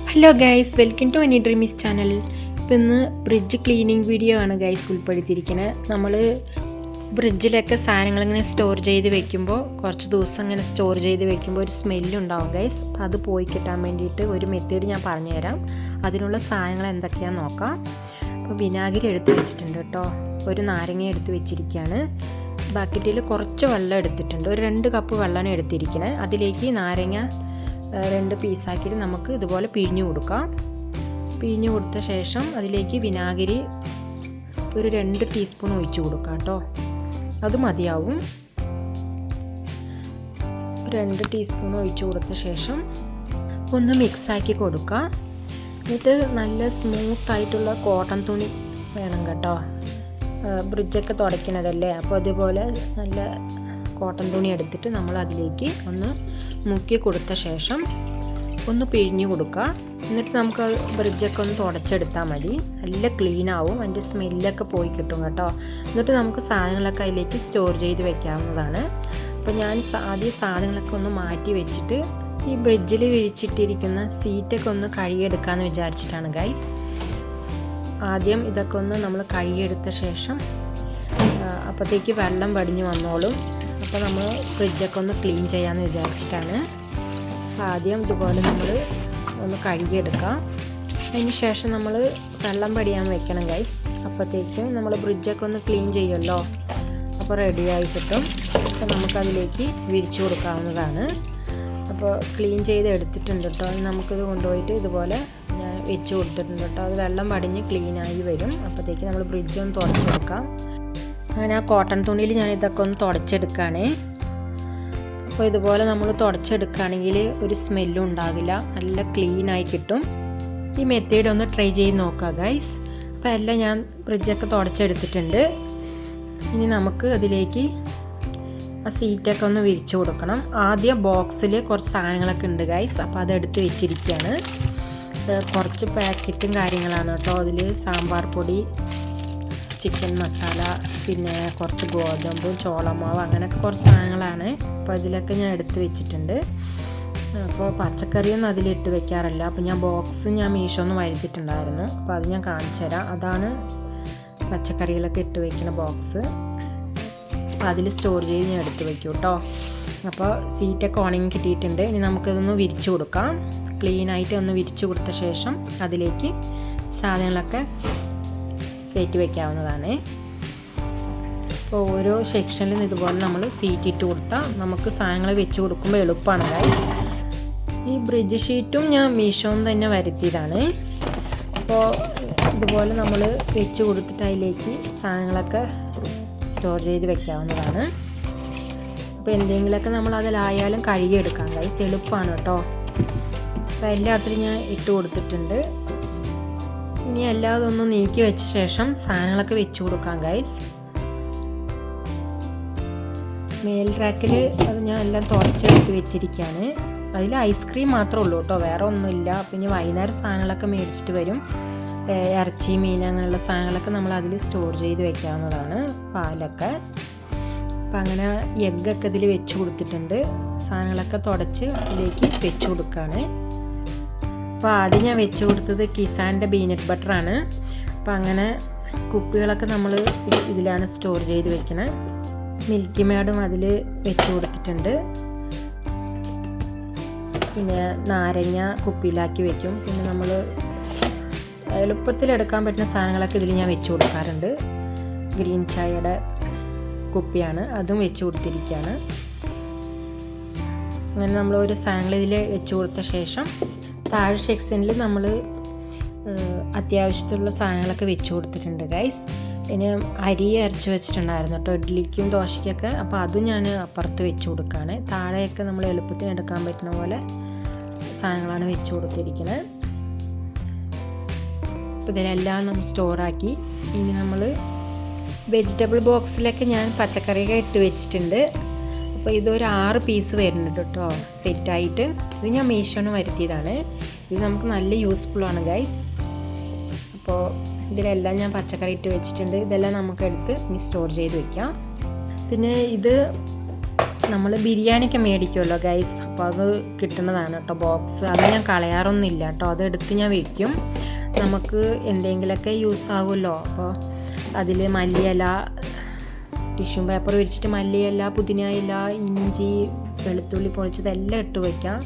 Hello guys, welcome to any dreamies channel. ഇപ്പം ഇന്ന് bridge cleaning video ആണ് guys ഉൾപ്പെടുത്തിയിരിക്കുന്നത്. നമ്മൾ ബ്രിഡ്ജിലൊക്കെ സാധനങ്ങളിങ്ങനെ സ്റ്റോർ ചെയ്ത് വെക്കുമ്പോൾ കുറച്ച് ദിവസം ഇങ്ങനെ സ്റ്റോർ ചെയ്ത് വെക്കുമ്പോൾ ഒരു സ്മെല്ലുണ്ടാവും ഗൈസ്. അപ്പം അത് പോയി കിട്ടാൻ വേണ്ടിയിട്ട് ഒരു മെത്തേഡ് ഞാൻ പറഞ്ഞുതരാം. അതിനുള്ള സാധനങ്ങൾ എന്തൊക്കെയാണെന്ന് നോക്കാം. അപ്പോൾ വിനാഗിരി എടുത്ത് വെച്ചിട്ടുണ്ട് കേട്ടോ. ഒരു നാരങ്ങ എടുത്ത് വെച്ചിരിക്കുകയാണ്. ബക്കറ്റിൽ കുറച്ച് വെള്ളം എടുത്തിട്ടുണ്ട്. ഒരു 2 കപ്പ് വെള്ളമാണ് എടുത്തിരിക്കുന്നത്. അതിലേക്ക് നാരങ്ങ 2 പീസാക്കിയിട്ട് നമുക്ക് ഇതുപോലെ പിഴിഞ്ഞു കൊടുക്കാം. പിഴിഞ്ഞു കൊടുത്ത ശേഷം അതിലേക്ക് വിനാഗിരി ഒരു 2 ടീസ്പൂൺ ഒഴിച്ച് കൊടുക്കാം കേട്ടോ. അത് മതിയാവും. 2 ടീസ്പൂൺ ഒഴിച്ച് കൊടുത്ത ശേഷം ഒന്ന് മിക്സാക്കി കൊടുക്കുക. എന്നിട്ട് നല്ല സ്മൂത്തായിട്ടുള്ള കോട്ടൺ തുണി വേണം കേട്ടോ. ബ്രിഡ്ജൊക്കെ തുടയ്ക്കണതല്ലേ, അപ്പോൾ അതുപോലെ നല്ല കോട്ടൺ തുണി എടുത്തിട്ട് നമ്മൾ അതിലേക്ക് ഒന്ന് മുക്കി കൊടുത്ത ശേഷം ഒന്ന് പിഴിഞ്ഞ് കൊടുക്കുക. എന്നിട്ട് നമുക്ക് ബ്രിഡ്ജൊക്കെ ഒന്ന് തുടച്ചെടുത്താൽ മതി. നല്ല ക്ലീൻ ആവും, അതിൻ്റെ സ്മെല്ലൊക്കെ പോയി കിട്ടും കേട്ടോ. എന്നിട്ട് നമുക്ക് സാധനങ്ങളൊക്കെ അതിലേക്ക് സ്റ്റോർ ചെയ്ത് വെക്കാവുന്നതാണ്. അപ്പോൾ ഞാൻ ആദ്യം സാധനങ്ങളൊക്കെ ഒന്ന് മാറ്റി വെച്ചിട്ട് ഈ ബ്രിഡ്ജിൽ വിരിച്ചിട്ടിരിക്കുന്ന സീറ്റൊക്കെ ഒന്ന് കഴുകിയെടുക്കാമെന്ന് വിചാരിച്ചിട്ടാണ് ഗൈസ്. ആദ്യം ഇതൊക്കെ ഒന്ന് നമ്മൾ കഴുകിയെടുത്ത ശേഷം അപ്പോഴത്തേക്ക് വെള്ളം വടിഞ്ഞ് വന്നോളും. അപ്പോൾ നമ്മൾ ഫ്രിഡ്ജൊക്കെ ഒന്ന് ക്ലീൻ ചെയ്യാമെന്ന് വിചാരിച്ചിട്ടാണ്. ആദ്യം ഇതുപോലെ നമ്മൾ ഒന്ന് കഴുകിയെടുക്കാം. അതിന് ശേഷം നമ്മൾ വെള്ളം പടിയാൻ വെക്കണം ഗൈസ്. അപ്പോഴത്തേക്കും നമ്മൾ ബ്രിഡ്ജൊക്കെ ഒന്ന് ക്ലീൻ ചെയ്യുമല്ലോ, അപ്പോൾ റെഡിയായി കിട്ടും. അപ്പോൾ നമുക്കതിലേക്ക് വിരിച്ചു കൊടുക്കാവുന്നതാണ്. അപ്പോൾ ക്ലീൻ ചെയ്ത് എടുത്തിട്ടുണ്ട് കേട്ടോ. നമുക്കിത് കൊണ്ടുപോയിട്ട് ഇതുപോലെ ഞാൻ വെച്ച് കൊടുത്തിട്ടുണ്ട് കേട്ടോ. അത് വെള്ളം പടിഞ്ഞ് ക്ലീനായി വരും. അപ്പോഴത്തേക്ക് നമ്മൾ ബ്രിഡ്ജ് ഒന്ന് തുടച്ചെടുക്കാം. അങ്ങനെ ആ കോട്ടൺ തുണിയിൽ ഞാൻ ഇതൊക്കെ ഒന്ന് തുടച്ചെടുക്കുകയാണേ. അപ്പോൾ ഇതുപോലെ നമ്മൾ തുടച്ചെടുക്കുകയാണെങ്കിൽ ഒരു സ്മെല്ലും ഉണ്ടാകില്ല, നല്ല ക്ലീനായി കിട്ടും. ഈ മെത്തേഡ് ഒന്ന് ട്രൈ ചെയ്ത് നോക്കുക ഗൈസ്. അപ്പോൾ എല്ലാം ഞാൻ ബ്രിഡ്ജൊക്കെ തുടച്ചെടുത്തിട്ടുണ്ട്. ഇനി നമുക്ക് അതിലേക്ക് ആ സീറ്റൊക്കെ ഒന്ന് വിരിച്ചു കൊടുക്കണം. ആദ്യം ബോക്സിൽ കുറച്ച് സാധനങ്ങളൊക്കെ ഉണ്ട് ഗൈസ്. അപ്പോൾ അതെടുത്ത് വെച്ചിരിക്കുകയാണ്. കുറച്ച് പാക്കറ്റും കാര്യങ്ങളാണ് കേട്ടോ. അതിൽ സാമ്പാർ പൊടി, ചിക്കൻ മസാല, പിന്നെ കുറച്ച് ഗോതമ്പും ചോളമാവ്, അങ്ങനെയൊക്കെ കുറച്ച് സാധനങ്ങളാണ്. അപ്പോൾ അതിലൊക്കെ ഞാൻ എടുത്ത് വെച്ചിട്ടുണ്ട്. അപ്പോൾ പച്ചക്കറിയൊന്നും അതിലിട്ട് വെക്കാറില്ല. അപ്പോൾ ഞാൻ ബോക്സ് മീഷോന്ന് വരുത്തിയിട്ടുണ്ടായിരുന്നു. അപ്പോൾ അത് ഞാൻ കാണിച്ചു തരാം. അതാണ് പച്ചക്കറികളൊക്കെ ഇട്ട് വെക്കുന്ന ബോക്സ്. അപ്പോൾ അതിൽ സ്റ്റോർ ചെയ്ത് ഞാൻ എടുത്ത് വെക്കും കേട്ടോ. അപ്പോൾ സീറ്റൊക്കെ ഉണങ്ങി കിട്ടിയിട്ടുണ്ട്. ഇനി നമുക്കതൊന്ന് വിരിച്ചു കൊടുക്കാം. ക്ലീനായിട്ട് ഒന്ന് വിരിച്ചു കൊടുത്ത ശേഷം അതിലേക്ക് സാധനങ്ങളൊക്കെ കയറ്റി വയ്ക്കാവുന്നതാണ്. അപ്പോൾ ഓരോ സെക്ഷനിലും ഇതുപോലെ നമ്മൾ സീറ്റ് ഇട്ട് കൊടുത്താൽ നമുക്ക് സാധനങ്ങൾ വെച്ച് കൊടുക്കുമ്പോൾ എളുപ്പമാണ് ഗൈസ്. ഈ ബ്രിഡ്ജ് ഷീറ്റും ഞാൻ മീഷോന്ന് തന്നെ വരുത്തിയതാണ്. അപ്പോൾ ഇതുപോലെ നമ്മൾ വെച്ച് കൊടുത്തിട്ട് അതിലേക്ക് സാധനങ്ങളൊക്കെ സ്റ്റോർ ചെയ്ത് വെക്കാവുന്നതാണ്. അപ്പോൾ എന്തെങ്കിലുമൊക്കെ നമ്മൾ അതിലായാലും കഴുകിയെടുക്കാം ഗൈസ്, എളുപ്പമാണ് കേട്ടോ. അപ്പോൾ എല്ലാത്തിലും ഞാൻ ഇട്ട് കൊടുത്തിട്ടുണ്ട്. ഇനി എല്ലാതൊന്നും നീക്കി വെച്ച ശേഷം സാധനങ്ങളൊക്കെ വെച്ച് കൊടുക്കാം ഗൈസ്. മേൽ റാക്കിൽ അത് ഞാൻ എല്ലാം തുടച്ചെടുത്ത് വെച്ചിരിക്കുകയാണ്. അതിൽ ഐസ്ക്രീം മാത്രമേ ഉള്ളൂ കേട്ടോ, വേറെ ഒന്നുമില്ല. പിന്നെ വൈകുന്നേരം സാധനങ്ങളൊക്കെ മേടിച്ചിട്ട് വരും. ഇറച്ചി, മീൻ, അങ്ങനെയുള്ള സാധനങ്ങളൊക്കെ നമ്മൾ അതിൽ സ്റ്റോർ ചെയ്ത് വെക്കാവുന്നതാണ്. പാലൊക്കെ. അപ്പം അങ്ങനെ എഗ്ഗൊക്കെ ഇതിൽ വെച്ച് കൊടുത്തിട്ടുണ്ട്. സാധനങ്ങളൊക്കെ തുടച്ച് ഇതിലേക്ക് വെച്ച് കൊടുക്കുകയാണ്. അപ്പോൾ ആദ്യം ഞാൻ വെച്ച് കൊടുത്തത് കിസാൻ്റെ പീനട്ട് ബട്ടറാണ്. അപ്പോൾ അങ്ങനെ കുപ്പികളൊക്കെ നമ്മൾ ഇതിലാണ് സ്റ്റോർ ചെയ്ത് വെക്കുന്നത്. മിൽക്കി മേഡും അതിൽ വെച്ച് കൊടുത്തിട്ടുണ്ട്. പിന്നെ നാരങ്ങ കുപ്പിയിലാക്കി വെക്കും. പിന്നെ നമ്മൾ എളുപ്പത്തിലെടുക്കാൻ പറ്റുന്ന സാധനങ്ങളൊക്കെ ഇതിൽ ഞാൻ വെച്ച് കൊടുക്കാറുണ്ട്. ഗ്രീൻ ചായയുടെ കുപ്പിയാണ്, അതും വെച്ച് കൊടുത്തിരിക്കുകയാണ്. അങ്ങനെ നമ്മൾ ഒരു സാധനങ്ങൾ ഇതിൽ വെച്ച് കൊടുത്ത ശേഷം താഴെ സെക്ഷനിൽ നമ്മൾ അത്യാവശ്യത്തിലുള്ള സാധനങ്ങളൊക്കെ വെച്ച് കൊടുത്തിട്ടുണ്ട് ഗൈസ്. പിന്നെ അരി അരച്ച് വെച്ചിട്ടുണ്ടായിരുന്നു കേട്ടോ, ഇഡ്ഡലിക്കും ദോശയ്ക്കൊക്കെ. അപ്പോൾ അതും ഞാൻ അപ്പുറത്ത് വെച്ച് കൊടുക്കുകയാണ്. താഴെയൊക്കെ നമ്മൾ എളുപ്പത്തിന് എടുക്കാൻ പറ്റുന്ന പോലെ സാധനങ്ങളാണ് വെച്ച് കൊടുത്തിരിക്കുന്നത്. അപ്പോൾ ഇതിലെല്ലാം നമ്മൾ സ്റ്റോറാക്കി. ഇനി നമ്മൾ വെജിറ്റബിൾ ബോക്സിലൊക്കെ ഞാൻ പച്ചക്കറിയൊക്കെ ഇട്ട് വെച്ചിട്ടുണ്ട്. അപ്പോൾ ഇതൊരു 6 പീസ് വരുന്നുണ്ട് കേട്ടോ സെറ്റായിട്ട്. ഇത് ഞാൻ മീഷോന്ന് വരുത്തിയതാണ്. ഇത് നമുക്ക് നല്ല യൂസ്ഫുള്ളാണ് ഗൈസ്. അപ്പോൾ ഇതിലെല്ലാം ഞാൻ പച്ചക്കറി ഇട്ട് വെച്ചിട്ടുണ്ട്. ഇതെല്ലാം നമുക്കെടുത്ത് ഇനി സ്റ്റോർ ചെയ്ത് വെക്കാം. പിന്നെ ഇത് നമ്മൾ ബിരിയാണിയൊക്കെ മേടിക്കുമല്ലോ ഗൈസ്, അപ്പോൾ അത് കിട്ടുന്നതാണ് കേട്ടോ ബോക്സ്. അത് ഞാൻ കളയാറൊന്നുമില്ല കേട്ടോ, അതെടുത്ത് ഞാൻ വയ്ക്കും. നമുക്ക് എന്തെങ്കിലുമൊക്കെ യൂസ് ആകുമല്ലോ. അപ്പോൾ അതിൽ മല്ലിയില, ടിഷ്യൂ പേപ്പർ വിരിച്ചിട്ട് മല്ലിയില, പുതിനയില, ഇഞ്ചി, വെളുത്തുള്ളി പൊളിച്ചതെല്ലാം ഇട്ട് വയ്ക്കാം.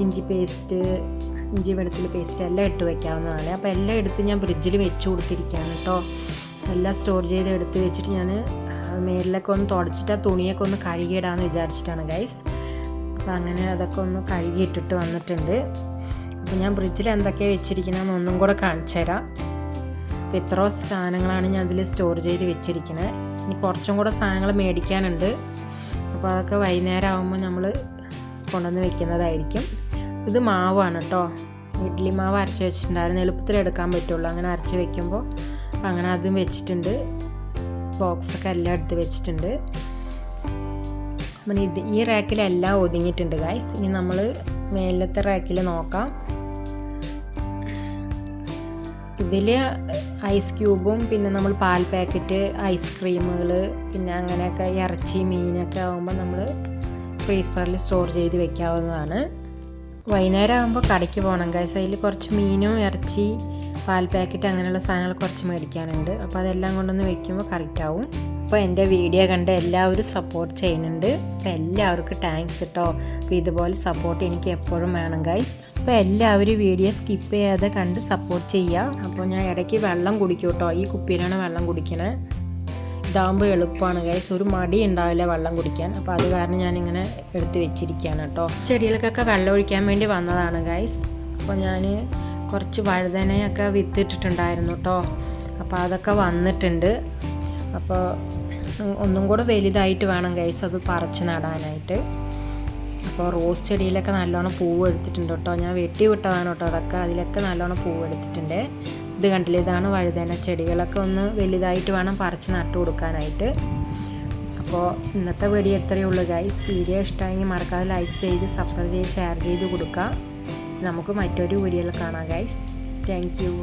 ഇഞ്ചി വെളുത്തുള്ളി പേസ്റ്റ് എല്ലാം ഇട്ട് വയ്ക്കാവുന്നതാണ്. അപ്പോൾ എല്ലാം എടുത്ത് ഞാൻ ഫ്രിഡ്ജിൽ വെച്ച് കൊടുത്തിരിക്കുകയാണ് കേട്ടോ. എല്ലാം സ്റ്റോർ ചെയ്ത് എടുത്ത് വെച്ചിട്ട് ഞാൻ മേലിലൊക്കെ ഒന്ന് തുടച്ചിട്ട് ആ തുണിയൊക്കെ ഒന്ന് കഴുകിയിടാമെന്ന് വിചാരിച്ചിട്ടാണ് ഗൈസ്. അപ്പോൾ അങ്ങനെ അതൊക്കെ ഒന്ന് കഴുകിയിട്ടിട്ട് വന്നിട്ടുണ്ട്. അപ്പോൾ ഞാൻ ഫ്രിഡ്ജിൽ എന്തൊക്കെയാണ് വെച്ചിരിക്കണമെന്ന് ഒന്നും കൂടെ കാണിച്ചു തരാം. അപ്പോൾ ഇത്രയോ സാധനങ്ങളാണ് ഞാൻ അതിൽ സ്റ്റോർ ചെയ്ത് വെച്ചിരിക്കുന്നത്. ഇനി കുറച്ചും കൂടെ സാധനങ്ങൾ മേടിക്കാനുണ്ട്. അപ്പോൾ അതൊക്കെ വൈകുന്നേരം ആകുമ്പോൾ നമ്മൾ കൊണ്ടുവന്ന് വെക്കുന്നതായിരിക്കും. ഇത് മാവാണ് കേട്ടോ, ഇഡ്ഡലി മാവ് അരച്ച് വെച്ചിട്ടുണ്ടായിരുന്നു. എളുപ്പത്തിൽ എടുക്കാൻ പറ്റുള്ളൂ അങ്ങനെ അരച്ച് വെക്കുമ്പോൾ. അപ്പോൾ അങ്ങനെ അതും വെച്ചിട്ടുണ്ട്. ബോക്സൊക്കെ എല്ലാം എടുത്ത് വെച്ചിട്ടുണ്ട്. അപ്പം ഈ റാക്കിലെല്ലാം ഒതുങ്ങിയിട്ടുണ്ട് ഗൈസ്. ഇനി നമ്മൾ മേലത്തെ റാക്കിൽ നോക്കാം. ഇതിൽ ഐസ് ക്യൂബും പിന്നെ നമ്മൾ പാൽ പാക്കറ്റ്, ഐസ്ക്രീമുകൾ, പിന്നെ അങ്ങനെയൊക്കെ ഇറച്ചി, മീനൊക്കെ ആകുമ്പോൾ നമ്മൾ ഫ്രീസറിൽ സ്റ്റോർ ചെയ്ത് വെക്കാവുന്നതാണ്. വൈകുന്നേരം ആകുമ്പോൾ കടയ്ക്ക് പോകണം ഗൈസ്. അതിൽ കുറച്ച് മീനും ഇറച്ചി, പാൽ പാക്കറ്റ് അങ്ങനെയുള്ള സാധനങ്ങൾ കുറച്ച് മേടിക്കാനുണ്ട്. അപ്പോൾ അതെല്ലാം കൊണ്ടൊന്ന് വെക്കുമ്പോൾ കറക്റ്റാവും. അപ്പോൾ എൻ്റെ വീഡിയോ കണ്ട് എല്ലാവരും സപ്പോർട്ട് ചെയ്യുന്നുണ്ട്. അപ്പോൾ എല്ലാവർക്കും താങ്ക്സ് കേട്ടോ. അപ്പോൾ ഇതുപോലെ സപ്പോർട്ട് എനിക്ക് എപ്പോഴും വേണം ഗൈസ്. അപ്പോൾ എല്ലാവരും വീഡിയോ സ്കിപ്പ് ചെയ്യാതെ കണ്ട് സപ്പോർട്ട് ചെയ്യുക. അപ്പോൾ ഞാൻ ഇടയ്ക്ക് വെള്ളം കുടിക്കും കേട്ടോ. ഈ കുപ്പിയിലാണ് വെള്ളം കുടിക്കണേ. ഇതാകുമ്പോൾ എളുപ്പമാണ് ഗൈസ്, ഒരു മടി ഉണ്ടാവില്ല വെള്ളം കുടിക്കാൻ. അപ്പോൾ അത് കാരണം ഞാനിങ്ങനെ എടുത്ത് വെച്ചിരിക്കുകയാണ് കേട്ടോ. ചെടികൾക്കൊക്കെ വെള്ളം ഒഴിക്കാൻ വേണ്ടി വന്നതാണ് ഗൈസ്. അപ്പോൾ ഞാൻ കുറച്ച് വഴുതനയൊക്കെ വിത്തിട്ടിട്ടുണ്ടായിരുന്നു കേട്ടോ. അപ്പോൾ അതൊക്കെ വന്നിട്ടുണ്ട്. അപ്പോൾ ഒന്നും കൂടെ വലുതായിട്ട് വേണം ഗൈസ് അത് പറിച്ച് നടാനായിട്ട്. അപ്പോൾ റോസ് ചെടിയിലൊക്കെ നല്ലോണം പൂവ് എടുത്തിട്ടുണ്ട് കേട്ടോ. ഞാൻ വെട്ടി വിട്ടതാണ് കേട്ടോ അതൊക്കെ. അതിലൊക്കെ നല്ലോണം പൂവ് എടുത്തിട്ടുണ്ട്. ഇത് കണ്ടില്ല, ഇതാണ് വഴുതന. ചെടികളൊക്കെ ഒന്ന് വലുതായിട്ട് വേണം പറിച്ച് നട്ടു കൊടുക്കാനായിട്ട്. അപ്പോൾ ഇന്നത്തെ വീഡിയോ ഇത്രയേ ഉള്ളൂ ഗൈസ്. വീഡിയോ ഇഷ്ടമായെങ്കിൽ മറക്കാതെ ലൈക്ക് ചെയ്ത് സബ്സ്ക്രൈബ് ചെയ്ത് ഷെയർ ചെയ്ത് കൊടുക്കുക. നമുക്ക് മറ്റൊരു വീഡിയോയിൽ കാണാം ഗൈസ്. Thank you.